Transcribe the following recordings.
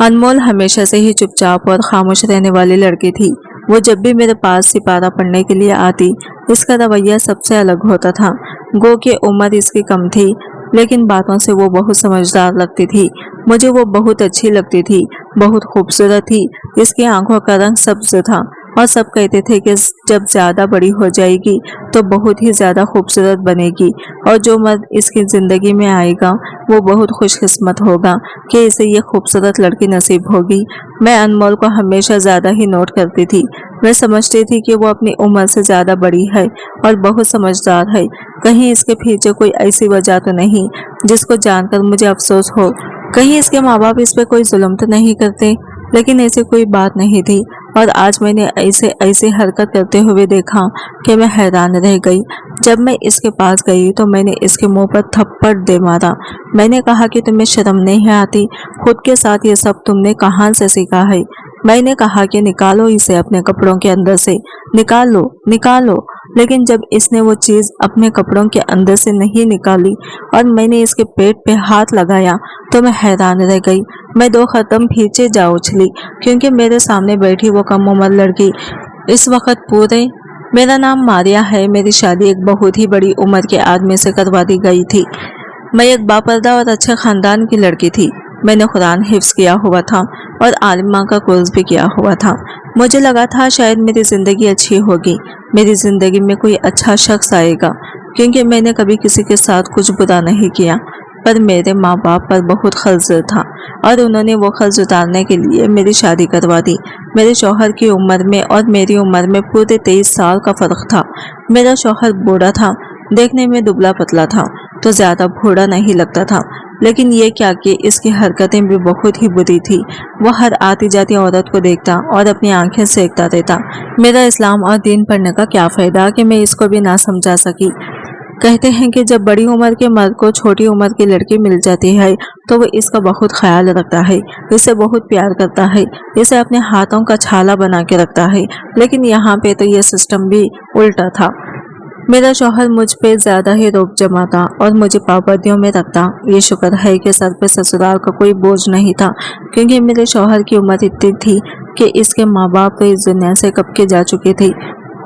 अनमोल हमेशा से ही चुपचाप और खामोश रहने वाली लड़की थी। वो जब भी मेरे पास सिपारा पढ़ने के लिए आती, इसका रवैया सबसे अलग होता था। गो कि उम्र इसकी कम थी, लेकिन बातों से वो बहुत समझदार लगती थी। मुझे वो बहुत अच्छी लगती थी, बहुत खूबसूरत थी। इसकी आंखों का रंग सब्ज था और सब कहते थे कि जब ज्यादा बड़ी हो जाएगी तो बहुत ही ज्यादा खूबसूरत बनेगी और जो मर्द इसकी जिंदगी में आएगा वो बहुत खुशकिस्मत होगा कि इसे ये खूबसूरत लड़की नसीब होगी। मैं अनमोल को हमेशा ज्यादा ही नोट करती थी। मैं समझती थी कि वो अपनी उम्र से ज्यादा बड़ी है और बहुत समझदार है। कहीं इसके पीछे कोई ऐसी वजह तो नहीं जिसको जानकर मुझे अफसोस हो। कहीं इसके माँ बाप इस पे कोई जुल्म तो नहीं करते। लेकिन ऐसी कोई बात नहीं थी और आज मैंने ऐसी हरकत करते हुए देखा कि मैं हैरान रह गई। जब मैं इसके पास गई तो मैंने इसके मुंह पर थप्पड़ दे मारा। मैंने कहा कि तुम्हें शर्म नहीं आती? खुद के साथ ये सब तुमने कहाँ से सीखा है? मैंने कहा कि निकालो इसे अपने कपड़ों के अंदर से, निकालो निकालो। लेकिन जब इसने वो चीज अपने कपड़ों के अंदर से नहीं निकाली और मैंने इसके पेट पे हाथ लगाया तो मैं हैरान रह गई। मैं 2 कदम पीछे जा उछली क्योंकि मेरे सामने बैठी वो कम उम्र लड़की इस वक्त पूरे मेरा नाम मारिया है। मेरी शादी एक बहुत ही बड़ी उम्र के आदमी से करवा दी गई थी। मैं एक बापर्दा और अच्छे खानदान की लड़की थी। मैंने कुरान हिफ्ज किया हुआ था और आलिमा का कोर्स भी किया हुआ था। मुझे लगा था शायद मेरी ज़िंदगी अच्छी होगी, मेरी ज़िंदगी में कोई अच्छा शख्स आएगा, क्योंकि मैंने कभी किसी के साथ कुछ बुरा नहीं किया। पर मेरे माँ बाप पर बहुत कर्ज था और उन्होंने वो कर्ज उतारने के लिए मेरी शादी करवा दी। मेरे शौहर की उम्र में और मेरी उम्र में पूरे 23 साल का फ़र्क था। मेरा शौहर बूढ़ा था, देखने में दुबला पतला था तो ज़्यादा बूढ़ा नहीं लगता था। लेकिन ये क्या कि इसकी हरकतें भी बहुत ही बुरी थी। वो हर आती जाती औरत को देखता और अपनी आंखें सेकता रहता। मेरा इस्लाम और दीन पढ़ने का क्या फ़ायदा कि मैं इसको भी ना समझा सकी। कहते हैं कि जब बड़ी उम्र के मर्द को छोटी उम्र की लड़की मिल जाती है तो वो इसका बहुत ख्याल रखता है, इसे बहुत प्यार करता है, इसे अपने हाथों का छाला बना के रखता है। लेकिन यहाँ पे तो ये सिस्टम भी उल्टा था। मेरा शौहर मुझ पे ज्यादा ही रोब जमाता और मुझे पाबंदियों में रखता। ये शुक्र है कि सर पे ससुराल का कोई बोझ नहीं था, क्योंकि मेरे शौहर की उम्र इतनी थी कि इसके माँ बाप तो इस दुनिया से कब के जा चुके थे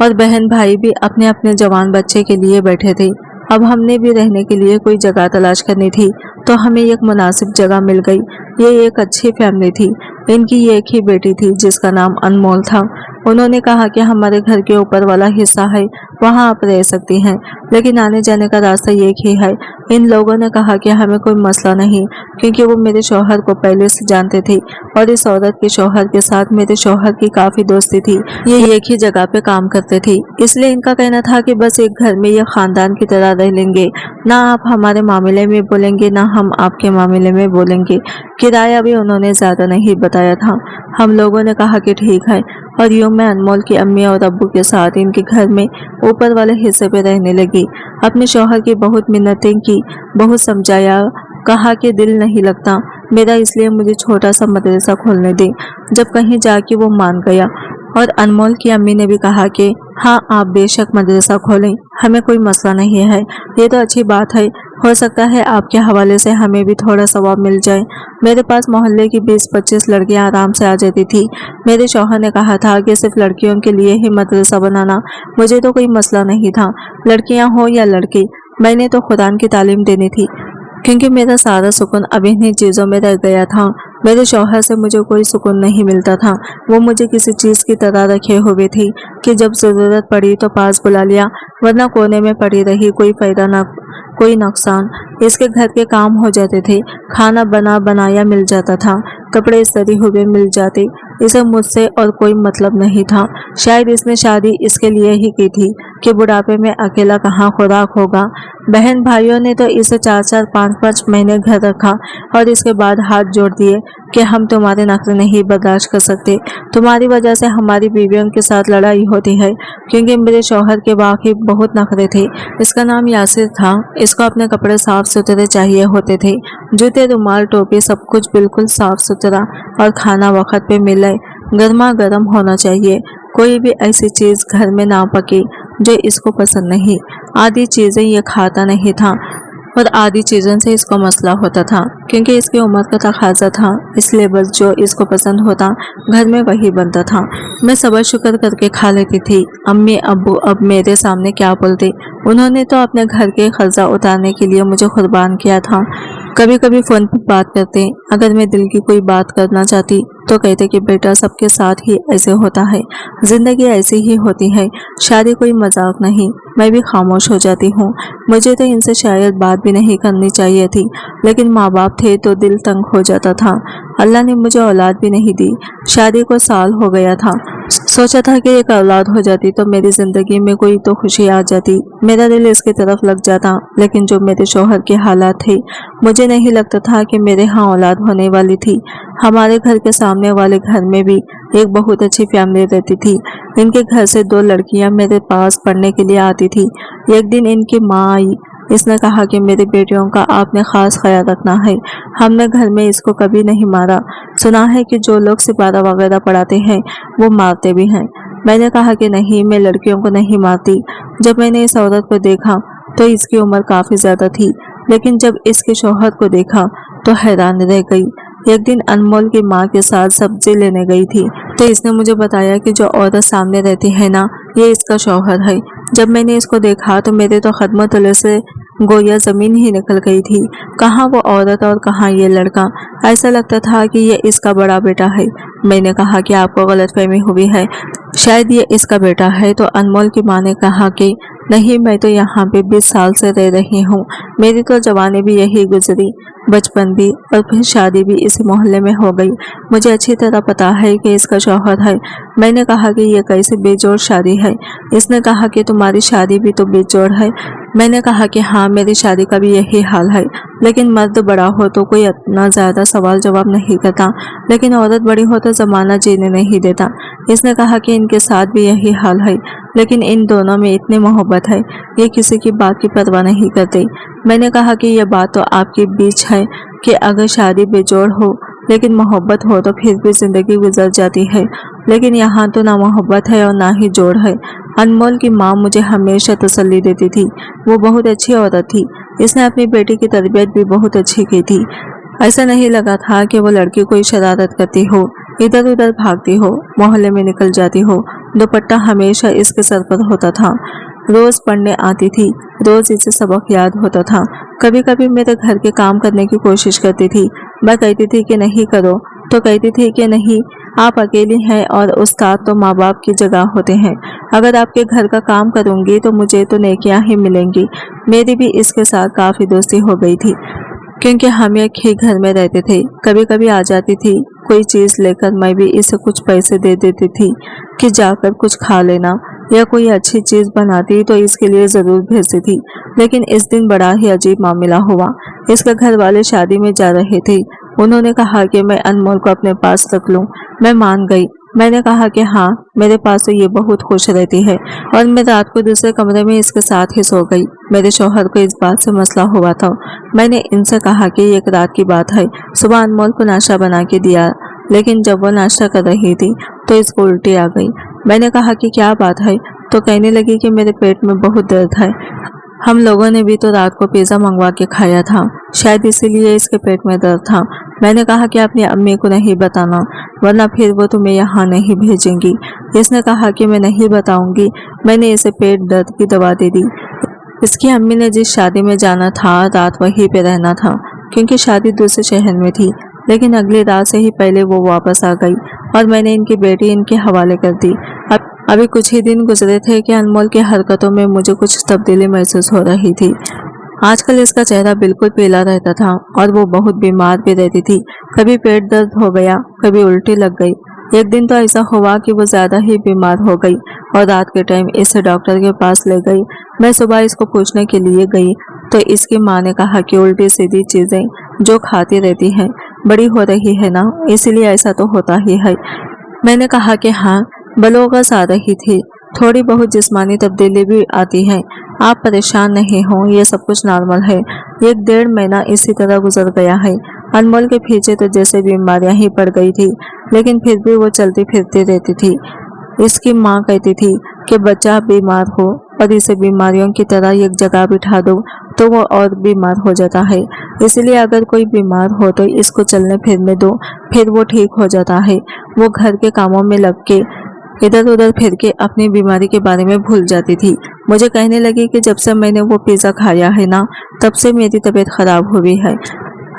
और बहन भाई भी अपने अपने जवान बच्चे के लिए बैठे थे। अब हमने भी रहने के लिए कोई जगह तलाश करनी थी तो हमें एक मुनासिब जगह मिल गई। ये एक अच्छी फैमिली थी। इनकी एक ही बेटी थी जिसका नाम अनमोल था। उन्होंने कहा कि हमारे घर के ऊपर वाला हिस्सा है, वहाँ आप रह सकती हैं, लेकिन आने जाने का रास्ता एक ही है। इन लोगों ने कहा कि हमें कोई मसला नहीं, क्योंकि वो मेरे शौहर को पहले से जानते थे और इस औरत के शौहर के साथ मेरे शौहर की काफ़ी दोस्ती थी। ये एक ही जगह पे काम करते थे, इसलिए इनका कहना था कि बस एक घर में ये खानदान की तरह रह लेंगे। ना आप हमारे मामले में बोलेंगे ना हम आपके मामले में बोलेंगे। किराया भी उन्होंने ज़्यादा नहीं बताया था। हम लोगों ने कहा कि ठीक है और यूं मैं अनमोल की अम्मी और अब्बू के साथ इनके घर में ऊपर वाले हिस्से पे रहने लगी। अपने शौहर की बहुत मिन्नतें की, बहुत समझाया, कहा कि दिल नहीं लगता मेरा, इसलिए मुझे छोटा सा मदरसा खोलने दे। जब कहीं जाके वो मान गया और अनमोल की अम्मी ने भी कहा कि हाँ आप बेशक मदरसा खोलें, हमें कोई मसला नहीं है, ये तो अच्छी बात है। हो सकता है आपके हवाले से हमें भी थोड़ा सवाब मिल जाए। मेरे पास मोहल्ले की 20-25 लड़कियां आराम से आ जाती थी। मेरे शौहर ने कहा था कि सिर्फ लड़कियों के लिए ही मदरसा बनाना, मुझे तो कोई मसला नहीं था, लड़कियां हो या लड़के, मैंने तो कुरान की तालीम देनी थी, क्योंकि मेरा सारा सुकून अब इन्हीं चीज़ों में रह गया था। मेरे शौहर से मुझे कोई सुकून नहीं मिलता था। वो मुझे किसी चीज़ की तरह रखे हुए थी कि जब ज़रूरत पड़ी तो पास बुला लिया, वरना कोने में पड़ी रही, कोई फ़ायदा ना कोई नुकसान। इसके घर के काम हो जाते थे, खाना बना बनाया मिल जाता था, कपड़े इस्त्री हुए मिल जाते। इसे मुझसे और कोई मतलब नहीं था। शायद इसने शादी इसके लिए ही की थी कि बुढ़ापे में अकेला कहाँ खुराक होगा। बहन भाइयों ने तो इसे 4-4, 5-5 महीने घर रखा और इसके बाद हाथ जोड़ दिए कि हम तुम्हारे नखरे नहीं बर्दाश्त कर सकते, तुम्हारी वजह से हमारी बीवियों के साथ लड़ाई होती है। क्योंकि मेरे शौहर के वाकई बहुत नखरे थे। इसका नाम यासिर था। इसको अपने कपड़े साफ सुथरे चाहिए होते थे, जूते, रुमाल, टोपी, सब कुछ बिल्कुल साफ सुथरा, और खाना वक्त पे मिले, गर्मा गर्म होना चाहिए। कोई भी ऐसी चीज़ घर में ना पके जो इसको पसंद नहीं। आधी चीज़ें ये खाता नहीं था। और आदि चीज़ों से इसको मसला होता था, क्योंकि इसकी उम्र का तकाजा था, इसलिए बस जो इसको पसंद होता घर में वही बनता था। मैं सबर शुक्र करके खा लेती थी। अम्मी अब्बू अब मेरे सामने क्या बोलते, उन्होंने तो अपने घर के खर्चा उतारने के लिए मुझे कुर्बान किया था। कभी कभी फ़ोन पर बात करते, अगर मैं दिल की कोई बात करना चाहती तो कहते कि बेटा सबके साथ ही ऐसे होता है, ज़िंदगी ऐसी ही होती है, शादी कोई मजाक नहीं। मैं भी खामोश हो जाती हूँ। मुझे तो इनसे शायद बात भी नहीं करनी चाहिए थी, लेकिन माँ बाप थे तो दिल तंग हो जाता था। अल्लाह ने मुझे औलाद भी नहीं दी, शादी को साल हो गया था। सोचा था कि एक औलाद हो जाती तो मेरी ज़िंदगी में कोई तो खुशी आ जाती, मेरा दिल इसकी तरफ लग जाता। लेकिन जो मेरे शौहर के हालात थे, मुझे नहीं लगता था कि मेरे यहाँ औलाद होने वाली थी। हमारे घर के सामने वाले घर में भी एक बहुत अच्छी फैमिली रहती थी। इनके घर से 2 लड़कियां मेरे पास पढ़ने के लिए आती थी। एक दिन इनकी माँ आई, इसने कहा कि मेरी बेटियों का आपने खास ख्याल रखना है, हमने घर में इसको कभी नहीं मारा, सुना है कि जो लोग सिपारा वगैरह पढ़ाते हैं वो मारते भी हैं। मैंने कहा कि नहीं, मैं लड़कियों को नहीं मारती। जब मैंने इस औरत को देखा तो इसकी उम्र काफ़ी ज़्यादा थी, लेकिन जब इसके शौहर को देखा तो हैरान रह गई। एक दिन अनमोल की माँ के साथ सब्जी लेने गई थी तो इसने मुझे बताया कि जो औरत सामने रहती है ना, ये इसका शौहर है। जब मैंने इसको देखा तो मेरे तो कदमों तले से गोया ज़मीन ही निकल गई थी। कहाँ वो औरत और कहाँ ये लड़का, ऐसा लगता था कि ये इसका बड़ा बेटा है। मैंने कहा कि आपको गलतफहमी हुई है, शायद ये इसका बेटा है। तो अनमोल की माँ ने कहा कि नहीं, मैं तो यहाँ पे 20 साल से रह रही हूँ, मेरी तो जवानी भी यही गुजरी, बचपन भी, और फिर शादी भी इसी मोहल्ले में हो गई। मुझे अच्छी तरह पता है कि इसका शौहर है। मैंने कहा कि ये कैसे बेजोड़ शादी है। इसने कहा कि तुम्हारी शादी भी तो बेजोड़ है। मैंने कहा कि हाँ, मेरी शादी का भी यही हाल है, लेकिन मर्द बड़ा हो तो कोई इतना ज़्यादा सवाल जवाब नहीं करता, लेकिन औरत बड़ी हो तो ज़माना जीने नहीं देता। इसने कहा कि इनके साथ भी यही हाल है, लेकिन इन दोनों में इतनी मोहब्बत है, ये किसी की बात की परवाह नहीं करते। मैंने कहा कि यह बात तो आपके बीच है कि अगर शादी बेजोड़ हो लेकिन मोहब्बत हो तो फिर भी ज़िंदगी गुजर जाती है, लेकिन यहाँ तो ना मोहब्बत है और ना ही जोड़ है। अनमोल की माँ मुझे हमेशा तसल्ली देती थी, वो बहुत अच्छी औरत थी, इसने अपनी बेटी की तरबियत भी बहुत अच्छी की थी। ऐसा नहीं लगा था कि वो लड़की कोई शरारत करती हो, इधर उधर भागती हो, मोहल्ले में निकल जाती हो। दुपट्टा हमेशा इसके सर पर होता था, रोज़ पढ़ने आती थी, रोज़ इसे सबक याद होता था। कभी कभी मेरे घर के काम करने की कोशिश करती थी, मैं कहती थी कि नहीं करो तो कहती थी कि नहीं, आप अकेली हैं और उस्ताद तो माँ बाप की जगह होते हैं, अगर आपके घर का काम करूँगी तो मुझे तो नेकियां ही मिलेंगी। मेरी भी इसके साथ काफ़ी दोस्ती हो गई थी, क्योंकि हम एक ही घर में रहते थे। कभी कभी आ जाती थी कोई चीज़ लेकर, मैं भी इसे कुछ पैसे दे देती थी कि जाकर कुछ खा लेना, या कोई अच्छी चीज़ बनाती तो इसके लिए ज़रूर भेजती थी। लेकिन इस दिन बड़ा ही अजीब मामला हुआ। इसके घर वाले शादी में जा रहे थे, उन्होंने कहा कि मैं अनमोल को अपने पास रख लूं। मैं मान गई। मैंने कहा कि हाँ, मेरे पास तो ये बहुत खुश रहती है, और मैं रात को दूसरे कमरे में इसके साथ ही सो गई। मेरे शौहर को इस बात से मसला हुआ था। मैंने इनसे कहा कि एक रात की बात है, सुबह अनमोल को नाश्ता बना के दिया, लेकिन जब वो नाश्ता कर रही थी तो इसको उल्टी आ गई। मैंने कहा कि क्या बात है, तो कहने लगी कि मेरे पेट में बहुत दर्द है, हम लोगों ने भी तो रात को पिज़्ज़ा मंगवा के खाया था, शायद इसीलिए इसके पेट में दर्द था। मैंने कहा कि अपनी अम्मी को नहीं बताना, वरना फिर वो तुम्हें यहाँ नहीं भेजेंगी। इसने कहा कि मैं नहीं बताऊंगी। मैंने इसे पेट दर्द की दवा दे दी। इसकी अम्मी ने जिस शादी में जाना था रात वहीं पे रहना था, क्योंकि शादी दूसरे शहर में थी, लेकिन अगली रात से ही पहले वो वापस आ गई और मैंने इनकी बेटी इनके हवाले कर दी। अभी कुछ ही दिन गुजरे थे कि अनमोल की हरकतों में मुझे कुछ तब्दीली महसूस हो रही थी। आजकल इसका चेहरा बिल्कुल पीला रहता था और वो बहुत बीमार भी रहती थी। कभी पेट दर्द हो गया, कभी उल्टी लग गई। एक दिन तो ऐसा हुआ कि वो ज़्यादा ही बीमार हो गई और रात के टाइम इसे डॉक्टर के पास ले गई। मैं सुबह इसको पूछने के लिए गई तो इसकी माँ ने कहा कि उल्टी सीधी चीज़ें जो खाती रहती हैं, बड़ी हो रही है ना, इसीलिए ऐसा तो होता ही है। मैंने कहा कि हाँ, बलोगस आ रही थी, थोड़ी बहुत जिस्मानी तब्दीली भी आती है, आप परेशान नहीं हो, ये सब कुछ नॉर्मल है। 1-1.5 महीना इसी तरह गुजर गया है। अनमोल के पीछे तो जैसे बीमारियां ही पड़ गई थी, लेकिन फिर भी वो चलती फिरती रहती थी। इसकी माँ कहती थी कि बच्चा बीमार हो और इसे बीमारियों की तरह एक जगह बिठा दो तो वो और बीमार हो जाता है। इसलिए अगर कोई बीमार हो तो इसको चलने फिरने दो, फिर वो ठीक हो जाता है। वो घर के कामों में लग के इधर उधर फिर के अपनी बीमारी के बारे में भूल जाती थी। मुझे कहने लगी कि जब से मैंने वो पिज़्ज़ा खाया है ना, तब से मेरी तबीयत खराब हुई है।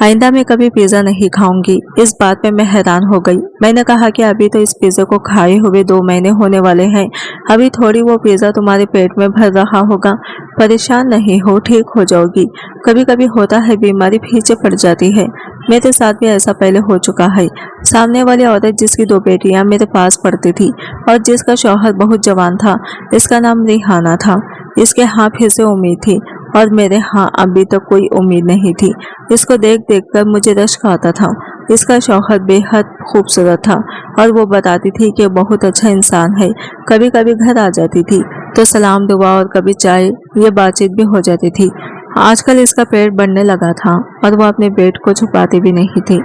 आइंदा मैं कभी पिज़्ज़ा नहीं खाऊंगी। इस बात पे मैं हैरान हो गई। मैंने कहा कि अभी तो इस पिज़्ज़ा को खाए हुए 2 महीने होने वाले हैं। अभी थोड़ी वो पिज़्ज़ा तुम्हारे पेट में भर रहा होगा। परेशान नहीं हो, ठीक हो जाओगी। कभी कभी होता है, बीमारी पीछे पड़ जाती है। मेरे साथ भी ऐसा पहले हो चुका है। सामने वाली औरत जिसकी 2 बेटियां मेरे पास पढ़ती थी और जिसका शौहर बहुत जवान था, इसका नाम रिहाना था। इसके हाँ फिर से उम्मीद थी और मेरे हाँ अभी तक कोई उम्मीद नहीं थी। इसको देख देख कर मुझे रश्क आता था। इसका शौहर बेहद खूबसूरत था और वो बताती थी कि बहुत अच्छा इंसान है। कभी कभी घर आ जाती थी तो सलाम दुआ और कभी चाय, ये बातचीत भी हो जाती थी। आजकल इसका पेट बढ़ने लगा था और वो अपने पेट को छुपाती भी नहीं थी।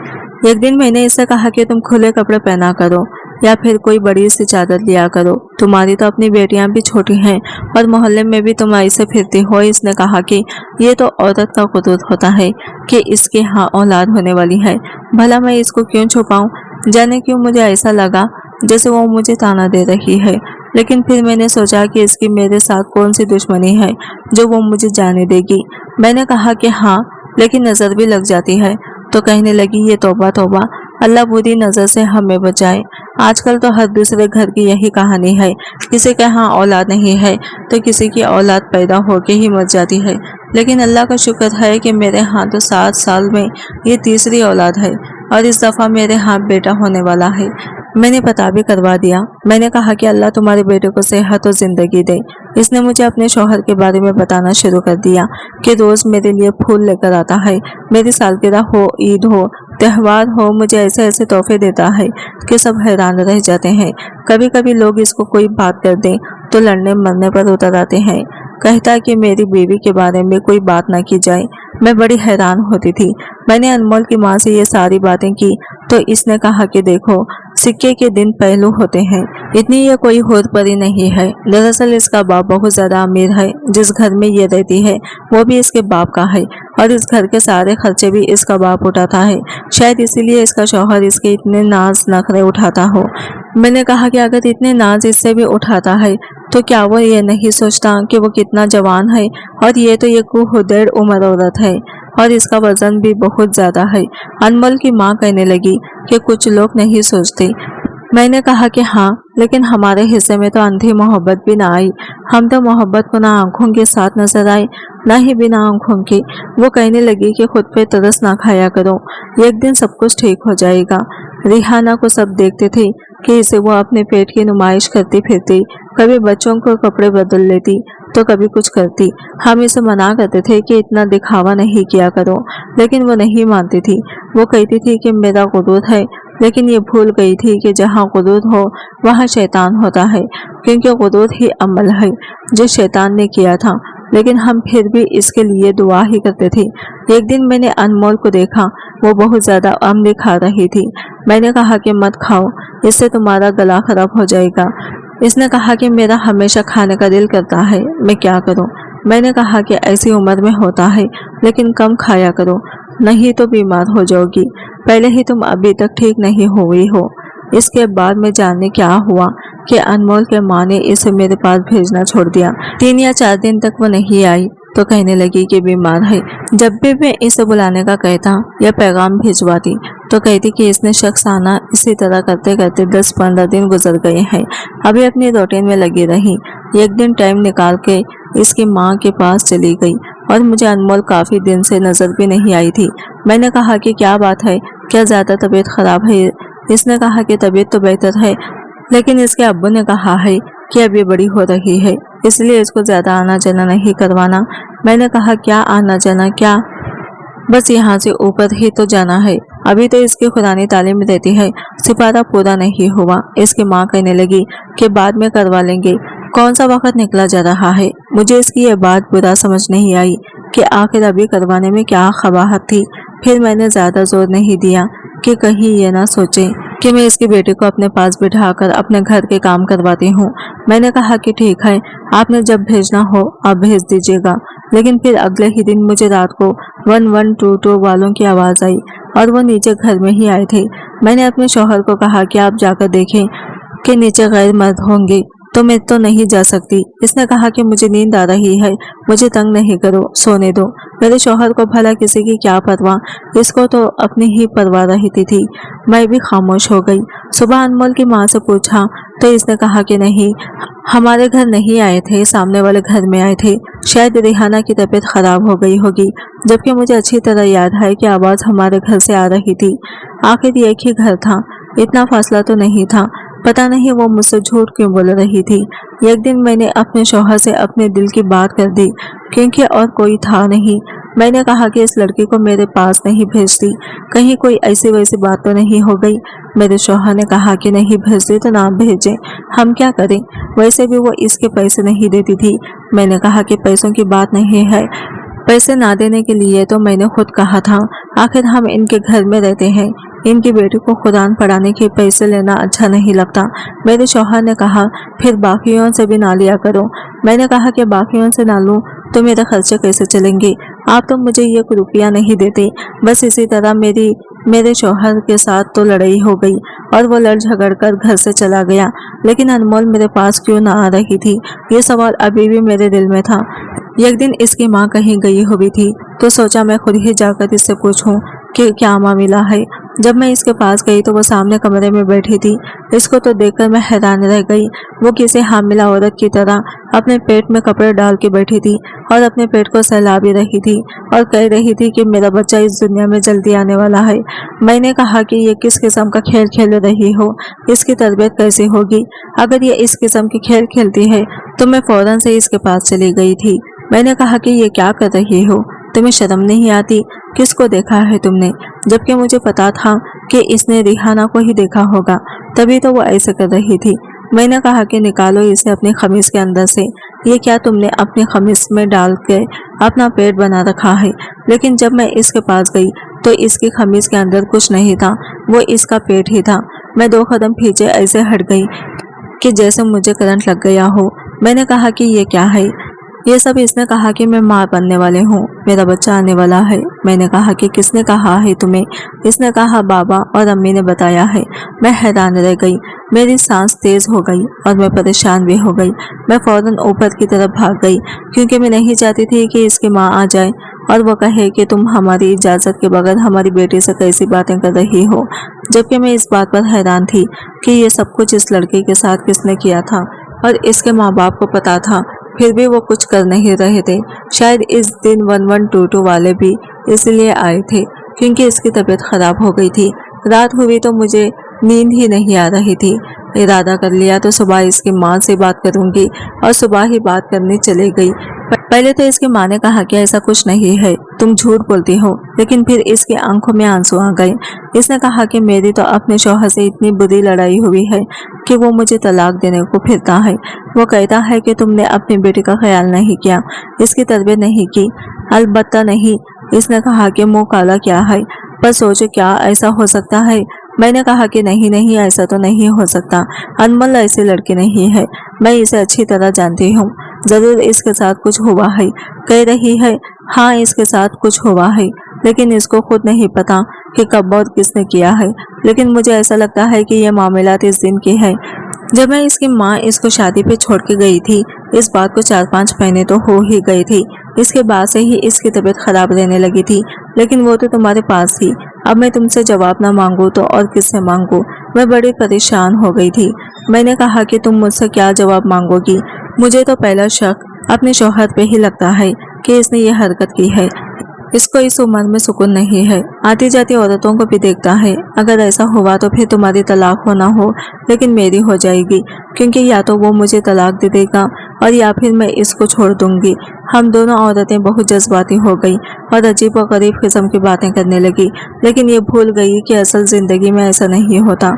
एक दिन मैंने इससे कहा कि तुम खुले कपड़े पहना करो या फिर कोई बड़ी सी चादर लिया करो। तुम्हारी तो अपनी बेटियां भी छोटी हैं और मोहल्ले में भी तुम ऐसे फिरती हो। इसने कहा कि ये तो औरत का कुदरत होता है कि इसके यहाँ औलाद होने वाली है। भला मैं इसको क्यों छुपाऊं? जाने क्यों मुझे ऐसा लगा जैसे वो मुझे ताना दे रही है। लेकिन फिर मैंने सोचा कि इसकी मेरे साथ कौन सी दुश्मनी है जो वो मुझे जाने देगी। मैंने कहा कि हाँ, लेकिन नज़र भी लग जाती है। तो कहने लगी, ये तौबा तौबा, अल्लाह बुरी नज़र से हमें बचाए। आजकल तो हर दूसरे घर की यही कहानी है। किसी के यहाँ औलाद नहीं है तो किसी की औलाद पैदा होके ही मर जाती है। लेकिन अल्लाह का शुक्र है कि मेरे यहाँ तो 7 साल में ये तीसरी औलाद है और इस दफ़ा मेरे यहाँ बेटा होने वाला है। मैंने पता भी करवा दिया। मैंने कहा कि अल्लाह तुम्हारे बेटे को सेहत और ज़िंदगी दे। इसने मुझे अपने शौहर के बारे में बताना शुरू कर दिया कि रोज़ मेरे लिए फूल लेकर आता है। मेरी सालगिरह हो, ईद हो, त्यौहार हो, मुझे ऐसे ऐसे तोहफे देता है कि सब हैरान रह जाते हैं। कभी कभी लोग इसको कोई बात कर दें तो लड़ने मरने पर उतर आते हैं। कहता कि मेरी बीवी के बारे में कोई बात ना की जाए। मैं बड़ी हैरान होती थी। मैंने अनमोल की माँ से ये सारी बातें की तो इसने कहा कि देखो, सिक्के के दिन पहलू होते हैं। इतनी ये कोई होद परी नहीं है। दरअसल इसका बाप बहुत ज़्यादा अमीर है। जिस घर में ये रहती है वो भी इसके बाप का है और इस घर के सारे खर्चे भी इसका बाप उठाता है। शायद इसीलिए इसका शौहर इसके इतने नाज नखरे उठाता हो। मैंने कहा कि अगर इतने नाज इससे भी उठाता है तो क्या वो ये नहीं सोचता कि वो कितना जवान है और ये तो ये डेढ़ उम्र औरत है और इसका वजन भी बहुत ज़्यादा है। अनमोल की माँ कहने लगी कि कुछ लोग नहीं सोचते। मैंने कहा कि हाँ, लेकिन हमारे हिस्से में तो अंधी मोहब्बत भी ना आई। हम तो मोहब्बत को ना आंखों के साथ नजर आए ना ही बिना आंखों के। वो कहने लगी कि खुद पे तरस ना खाया करो, एक दिन सब कुछ ठीक हो जाएगा। रिहाना को सब देखते थे कि इसे वो अपने पेट की नुमाइश करती फिरती, कभी बच्चों को कपड़े बदल लेती तो कभी कुछ करती। हम इसे मना करते थे कि इतना दिखावा नहीं किया करो, लेकिन वो नहीं मानती थी। वो कहती थी कि मेरा गुरूर है, लेकिन ये भूल गई थी कि जहाँ गुरूर हो वहाँ शैतान होता है, क्योंकि गुरूर ही अमल है जो शैतान ने किया था। लेकिन हम फिर भी इसके लिए दुआ ही करते थे। एक दिन मैंने अनमोल को देखा, वो बहुत ज़्यादा अम्ल खा रही थी। मैंने कहा कि मत खाओ, इससे तुम्हारा गला खराब हो जाएगा। इसने कहा कि मेरा हमेशा खाने का दिल करता है, मैं क्या करूं? मैंने कहा कि ऐसी उम्र में होता है, लेकिन कम खाया करो, नहीं तो बीमार हो जाओगी। पहले ही तुम अभी तक ठीक नहीं हुई हो। इसके बाद में जानने क्या हुआ कि अनमोल के माँ ने इसे मेरे पास भेजना छोड़ दिया। 3 या 4 दिन तक वो नहीं आई तो कहने लगी कि बीमार है। जब भी मैं इसे बुलाने का कहता या पैगाम भिजवाती तो कहती कि इसने शख्स आना। इसी तरह करते करते 10-15 दिन गुजर गए हैं। अभी अपनी रूटीन में लगी रही। एक दिन टाइम निकाल के इसकी माँ के पास चली गई और मुझे अनमोल काफ़ी दिन से नज़र भी नहीं आई थी। मैंने कहा कि क्या बात है, क्या ज़्यादा तबीयत ख़राब है? इसने कहा कि तबीयत तो बेहतर है, लेकिन इसके अब्बू ने कहा है कि अब ये बड़ी हो रही है, इसलिए इसको ज़्यादा आना जाना नहीं करवाना। मैंने कहा क्या आना जाना, क्या बस यहाँ से ऊपर ही तो जाना है, अभी तो इसकी खुरानी तालीम रहती है, सिपारा पूरा नहीं हुआ। इसकी माँ कहने लगी कि बाद में करवा लेंगे। कौन सा वक्त निकला जा रहा है। मुझे इसकी ये बात बुरा समझ नहीं आई कि आखिर अभी करवाने में क्या खबाहत थी। फिर मैंने ज़्यादा जोर नहीं दिया कि कहीं ये ना सोचे कि मैं इसकी बेटी को अपने पास बिठाकर अपने घर के काम करवाती हूँ। मैंने कहा कि ठीक है, आपने जब भेजना हो आप भेज दीजिएगा, लेकिन फिर अगले ही दिन मुझे रात को 1122 वालों की आवाज़ आई और वो नीचे घर में ही आए थे। मैंने अपने शौहर को कहा कि आप जाकर देखें कि नीचे गैर मर्द होंगे, तो मैं तो नहीं जा सकती। इसने कहा कि मुझे नींद आ रही है, मुझे तंग नहीं करो, सोने दो। मेरे शौहर को भला किसी की क्या परवाह, इसको तो अपनी ही परवाह रहती थी। मैं भी खामोश हो गई। सुबह अनमोल की माँ से पूछा तो इसने कहा कि नहीं, हमारे घर नहीं आए थे, सामने वाले घर में आए थे। शायद रिहाना की तबीयत खराब हो गई होगी, जबकि मुझे अच्छी तरह याद है कि आवाज़ हमारे घर से आ रही थी। आखिर एक ही घर था, इतना फासला तो नहीं था। पता नहीं वो मुझसे झूठ क्यों बोल रही थी। एक दिन मैंने अपने शौहर से अपने दिल की बात कर दी, क्योंकि और कोई था नहीं। मैंने कहा कि इस लड़की को मेरे पास नहीं भेजती, कहीं कोई ऐसी वैसी बात तो नहीं हो गई। मेरे शौहर ने कहा कि नहीं भेजती तो ना भेजें, हम क्या करें, वैसे भी वो इसके पैसे नहीं देती थी। मैंने कहा कि पैसों की बात नहीं है, पैसे ना देने के लिए तो मैंने खुद कहा था, आखिर हम इनके घर में रहते हैं। इनकी बेटी को कुरान पढ़ाने के पैसे लेना अच्छा नहीं लगता। मेरे शौहर ने कहा फिर बाकियों से भी ना लिया करो। मैंने कहा कि बाकियों से ना लूं तो मेरे खर्चे कैसे चलेंगे, आप तो मुझे 1 रुपया नहीं देते। बस इसी तरह मेरे शौहर के साथ तो लड़ाई हो गई और वो लड़ झगड़ कर घर से चला गया। लेकिन अनमोल मेरे पास क्यों ना आ रही थी, ये सवाल अभी भी मेरे दिल में था। एक दिन इसकी माँ कहीं गई हुई थी तो सोचा मैं खुद ही जाकर इससे पूछूं कि क्या मामला है। जब मैं इसके पास गई तो वो सामने कमरे में बैठी थी। इसको तो देखकर मैं हैरान रह गई। वो किसी हामिला औरत की तरह अपने पेट में कपड़े डाल के बैठी थी और अपने पेट को सहला भी रही थी और कह रही थी कि मेरा बच्चा इस दुनिया में जल्दी आने वाला है। मैंने कहा कि ये किस किस्म का खेल खेल रही हो, इसकी तरबियत कैसी होगी। अगर ये इस किस्म की खेल खेलती है तो मैं फौरन से इसके पास चली गई थी। मैंने कहा कि ये क्या कर रही हो, तुम्हें शर्म नहीं आती, किसको देखा है तुमने, जबकि मुझे पता था कि इसने रिहाना को ही देखा होगा, तभी तो वो ऐसे कर रही थी। मैंने कहा कि निकालो इसे अपनी खमीज के अंदर से, ये क्या तुमने अपनी खमीज में डाल के अपना पेट बना रखा है। लेकिन जब मैं इसके पास गई तो इसकी खमीज के अंदर कुछ नहीं था, वो इसका पेट ही था। मैं 2 कदम पीछे ऐसे हट गई कि जैसे मुझे करंट लग गया हो। मैंने कहा कि ये क्या है। ये सब इसने कहा कि मैं माँ बनने वाले हूँ, मेरा बच्चा आने वाला है। मैंने कहा कि किसने कहा है तुम्हें। इसने कहा बाबा और अम्मी ने बताया है। मैं हैरान रह गई, मेरी सांस तेज हो गई और मैं परेशान भी हो गई। मैं फौरन ऊपर की तरफ भाग गई, क्योंकि मैं नहीं चाहती थी कि इसकी माँ आ जाए और वो कहे कि तुम हमारी इजाज़त के बगैर हमारी बेटी से कैसी बातें कर रही हो। जबकि मैं इस बात पर हैरान थी कि ये सब कुछ इस लड़के के साथ किसने किया था और इसके माँ बाप को पता था, फिर भी वो कुछ कर नहीं रहे थे। शायद इस दिन 1122 वाले भी इसलिए आए थे क्योंकि इसकी तबीयत खराब हो गई थी। रात हुई तो मुझे नींद ही नहीं आ रही थी। इरादा कर लिया तो सुबह इसकी माँ से बात करूंगी और सुबह ही बात करने चली गई। पहले तो इसकी माँ ने कहा कि ऐसा कुछ नहीं है, तुम झूठ बोलती हो, लेकिन फिर इसकी आंखों में आंसू आ गए। इसने कहा कि मेरी तो अपने शौहर से इतनी बुरी लड़ाई हुई है कि वो मुझे तलाक देने को फिरता है। वो कहता है कि तुमने अपनी बेटी का ख्याल नहीं किया, इसकी तरबियत नहीं की। अलबत्ता नहीं, इसने कहा कि मुंह काला क्या है, पर सोचो क्या ऐसा हो सकता है। मैंने कहा कि नहीं नहीं, ऐसा तो नहीं हो सकता, अनमोल ऐसी लड़की नहीं है, मैं इसे अच्छी तरह जानती हूँ, जरूर इसके साथ कुछ हुआ है। कह रही है हाँ इसके साथ कुछ हुआ है, लेकिन इसको खुद नहीं पता कि कब और किसने किया है। लेकिन मुझे ऐसा लगता है कि यह मामलात इस दिन की है जब मैं इसकी माँ इसको शादी पे छोड़ के गई थी। इस बात को 4-5 महीने तो हो ही गए थे। इसके बाद से ही इसकी तबीयत खराब रहने लगी थी, लेकिन वो तो तुम्हारे पास थी। अब मैं तुमसे जवाब ना मांगू तो और किससे मांगू। मैं बड़ी परेशान हो गई थी। मैंने कहा कि तुम मुझसे क्या जवाब मांगोगी। मुझे तो पहला शक अपने शौहर पे ही लगता है कि इसने ये हरकत की है। इसको इस उम्र में सुकून नहीं है, आती जाती औरतों को भी देखता है। अगर ऐसा हुआ तो फिर तुम्हारी तलाक हो ना हो, लेकिन मेरी हो जाएगी, क्योंकि या तो वो मुझे तलाक दे देगा और या फिर मैं इसको छोड़ दूंगी। हम दोनों औरतें बहुत जज्बाती हो गई और अजीब व गरीब किस्म की बातें करने लगी, लेकिन ये भूल गई कि असल जिंदगी में ऐसा नहीं होता,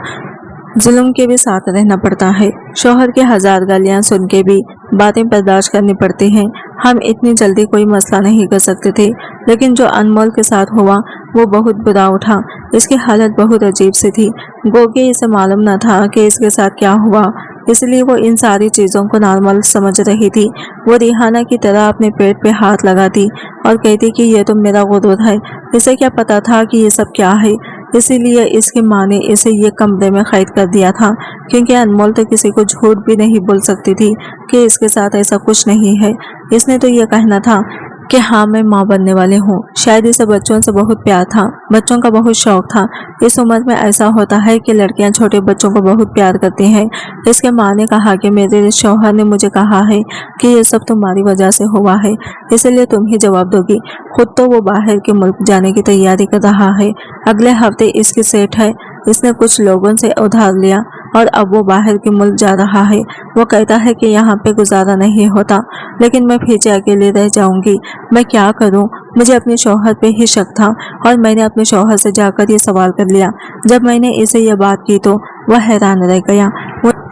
जुल्म के भी साथ रहना पड़ता है। शौहर के 1000 गालियां सुन के भी बातें बर्दाश्त करनी पड़ती हैं। हम इतनी जल्दी कोई मसला नहीं कर सकते थे, लेकिन जो अनमोल के साथ हुआ वो बहुत बुरा उठा। इसकी हालत बहुत अजीब सी थी, गोगे इसे मालूम न था कि इसके साथ क्या हुआ। इसलिए वो इन सारी चीज़ों को नॉर्मल समझ रही थी। वो रिहाना की तरह अपने पेट पे हाथ लगाती और कहती कि ये तो मेरा गुरूर है। इसे क्या पता था कि ये सब क्या है। इसीलिए इसकी माँ ने इसे ये कमरे में कैद कर दिया था, क्योंकि अनमोल तो किसी को झूठ भी नहीं बोल सकती थी कि इसके साथ ऐसा कुछ नहीं है। इसने तो ये कहना था कि हाँ, मैं माँ बनने वाली हूँ। शायद इसे बच्चों से बहुत प्यार था, बच्चों का बहुत शौक था। इस उम्र में ऐसा होता है कि लड़कियां छोटे बच्चों को बहुत प्यार करती हैं। इसके माँ ने कहा कि मेरे शौहर ने मुझे कहा है कि ये सब तुम्हारी वजह से हुआ है, इसलिए तुम ही जवाब दोगी। खुद तो वो बाहर के मुल्क जाने की तैयारी कर रहा है। अगले हफ्ते इसकी सेट है। इसने कुछ लोगों से उधार लिया और अब वो बाहर के मुल्क जा रहा है। वो कहता है कि यहाँ पे गुजारा नहीं होता, लेकिन मैं पीछे अकेले रह जाऊंगी। मैं क्या करूं? मुझे अपने शौहर पे ही शक था और मैंने अपने शौहर से जाकर ये सवाल कर लिया। जब मैंने इसे ये बात की तो वह हैरान रह गया।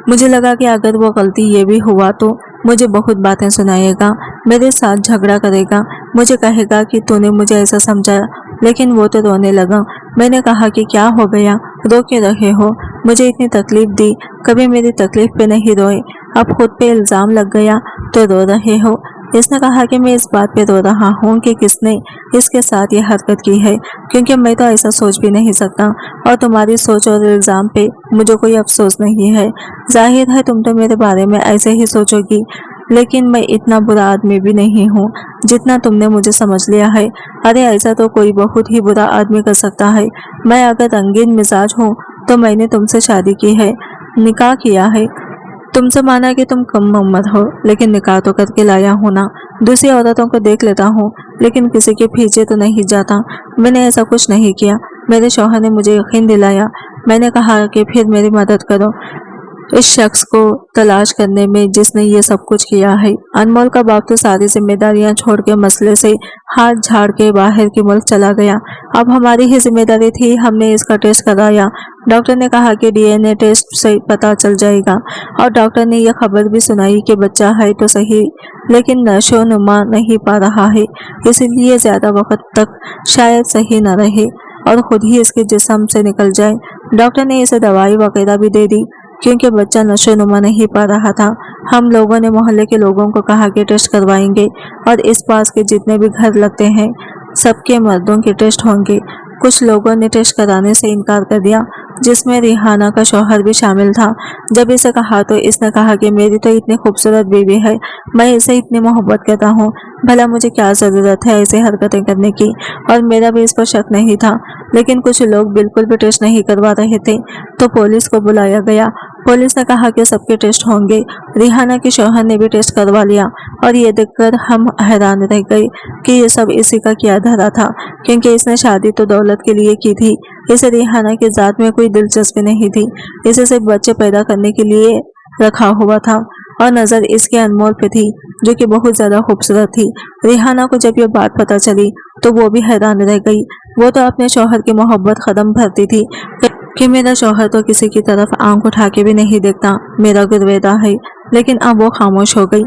मुझे लगा कि अगर वो गलती ये भी हुआ तो मुझे बहुत बातें सुनाएगा, मेरे साथ झगड़ा करेगा, मुझे कहेगा कि तूने मुझे ऐसा समझा। लेकिन वो तो रोने लगा। मैंने कहा कि क्या हो गया, रो क्यों रहे हो? मुझे इतनी तकलीफ दी, कभी मेरी तकलीफ पे नहीं रोए, अब खुद पे इल्ज़ाम लग गया तो रो रहे हो। इसने कहा कि मैं इस बात पे रो रहा हूँ कि किसने इसके साथ ये हरकत की है, क्योंकि मैं तो ऐसा सोच भी नहीं सकता और तुम्हारी सोच और इल्ज़ाम पे मुझे कोई अफसोस नहीं है। जाहिर है तुम तो मेरे बारे में ऐसे ही सोचोगी, लेकिन मैं इतना बुरा आदमी भी नहीं हूँ जितना तुमने मुझे समझ लिया है। अरे ऐसा तो कोई बहुत ही बुरा आदमी कर सकता है। मैं अगर रंगीन मिजाज हूँ तो मैंने तुमसे शादी की है, निकाह किया है। तुमसे माना कि तुम कम उम्र हो, लेकिन निकाह तो करके लाया हूँ ना। दूसरी औरतों को देख लेता हूँ, लेकिन किसी के पीछे तो नहीं जाता। मैंने ऐसा कुछ नहीं किया। मेरे शौहर ने मुझे यकीन दिलाया। मैंने कहा कि फिर मेरी मदद करो इस शख्स को तलाश करने में जिसने ये सब कुछ किया है। अनमोल का बाप तो सारी जिम्मेदारियां छोड़ के मसले से हाथ झाड़ के बाहर के मुल्क चला गया। अब हमारी ही जिम्मेदारी थी। हमने इसका टेस्ट कराया। डॉक्टर ने कहा कि डीएनए टेस्ट से पता चल जाएगा, और डॉक्टर ने यह खबर भी सुनाई कि बच्चा है तो सही, लेकिन नशो नुमा नहीं पा रहा है, इसीलिए ज्यादा वक्त तक शायद सही न रहे और खुद ही इसके जिस्म से निकल जाए। डॉक्टर ने इसे दवाई वगैरह भी दे दी, क्योंकि बच्चा नशो नुमा नहीं पा रहा था। हम लोगों ने मोहल्ले के लोगों को कहा कि टेस्ट करवाएंगे, और इस पास के जितने भी घर लगते हैं सबके मर्दों के टेस्ट होंगे। कुछ लोगों ने टेस्ट कराने से इनकार कर दिया, जिसमें रिहाना का शौहर भी शामिल था। जब इसे कहा तो इसने कहा कि मेरी तो इतनी खूबसूरत बीवी है, मैं इसे इतनी मोहब्बत करता हूँ, भला मुझे क्या ज़रूरत है ऐसी हरकतें करने की। और मेरा भी इस पर शक नहीं था, लेकिन कुछ लोग बिल्कुल भी टेस्ट नहीं करवा रहे थे, तो पुलिस को बुलाया गया। पुलिस ने कहा कि सबके टेस्ट होंगे। रिहाना के शौहर ने भी टेस्ट करवा लिया, और ये देखकर हम हैरान रह गए कि ये सब इसी का किया धरा था, क्योंकि इसने शादी तो दौलत के लिए की थी। इसे रिहाना की जात में कोई दिलचस्पी नहीं थी। इसे सिर्फ बच्चे पैदा करने के लिए रखा हुआ था, और नज़र इसके अनमोल पे थी, जो कि बहुत ज़्यादा खूबसूरत थी। रिहाना को जब ये बात पता चली तो वो भी हैरान रह गई। वो तो अपने शौहर की मोहब्बत कदम भरती थी कि मेरा शौहर तो किसी की तरफ आंख उठा के भी नहीं देखता, मेरा गुरवेदा है। लेकिन अब वो खामोश हो गई।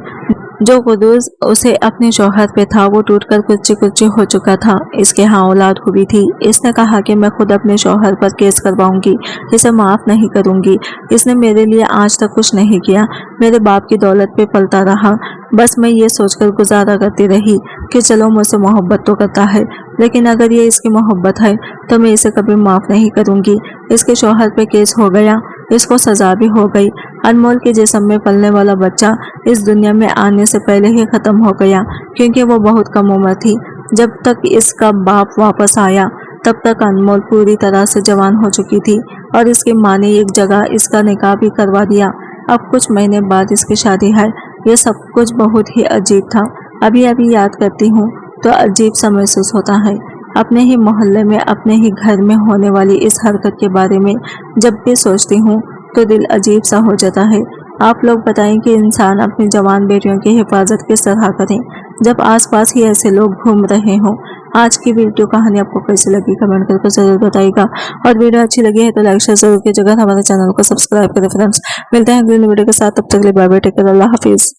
जो गुरूर उसे अपने शौहर पे था वो टूटकर कुच्ची कुच्ची हो चुका था। इसके यहाँ औलाद हुई थी। इसने कहा कि मैं खुद अपने शौहर पर केस करवाऊंगी, इसे माफ नहीं करूंगी। इसने मेरे लिए आज तक कुछ नहीं किया, मेरे बाप की दौलत पे पलता रहा। बस मैं ये सोचकर गुजारा करती रही कि चलो मुझसे मोहब्बत तो करता है, लेकिन अगर ये इसकी मोहब्बत है तो मैं इसे कभी माफ़ नहीं करूंगी। इसके शौहर पे केस हो गया, इसको सज़ा भी हो गई। अनमोल के जिस्म में पलने वाला बच्चा इस दुनिया में आने से पहले ही ख़त्म हो गया, क्योंकि वो बहुत कम उम्र थी। जब तक इसका बाप वापस आया तब तक अनमोल पूरी तरह से जवान हो चुकी थी, और इसकी माँ ने एक जगह इसका निकाह भी करवा दिया। अब कुछ महीने बाद इसकी शादी है। ये सब कुछ बहुत ही अजीब था। अभी अभी याद करती हूँ तो अजीब सा महसूस होता है। अपने ही मोहल्ले में, अपने ही घर में होने वाली इस हरकत के बारे में जब भी सोचती हूँ तो दिल अजीब सा हो जाता है। आप लोग बताएं कि इंसान अपनी जवान बेटियों की हिफाजत किस तरह करें जब आसपास ही ऐसे लोग घूम रहे हों। आज की वीडियो कहानी आपको कैसी लगी कमेंट करके जरूर बताइएगा, और वीडियो अच्छी लगी है तो लाइक शेयर जरूर कीजिएगा। हमारे चैनल को सब्सक्राइब करें फ्रेंड्स। मिलते हैं अगली वीडियो के साथ, तब तक के लिए बाय बाय, टेक केयर, अल्लाह हाफिज़।